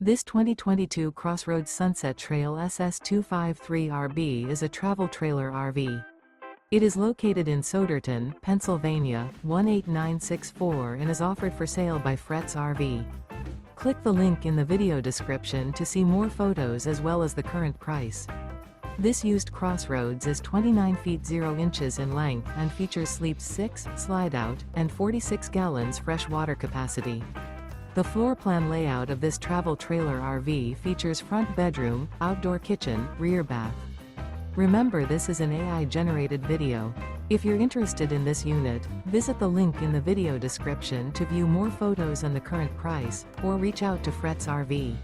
This 2022 CrossRoads Sunset Trail SS253RB is a travel trailer RV. It is located in Souderton, Pennsylvania, 18964 and is offered for sale by Fretz RV. Click the link in the video description to see more photos as well as the current price. This used CrossRoads is 29 feet 0 inches in length and features sleeps 6, slide-out, and 46 gallons fresh water capacity. The floor plan layout of this travel trailer RV features front bedroom, outdoor kitchen, rear bath. Remember, this is an AI-generated video. If you're interested in this unit, visit the link in the video description to view more photos and the current price, or reach out to Fretz RV.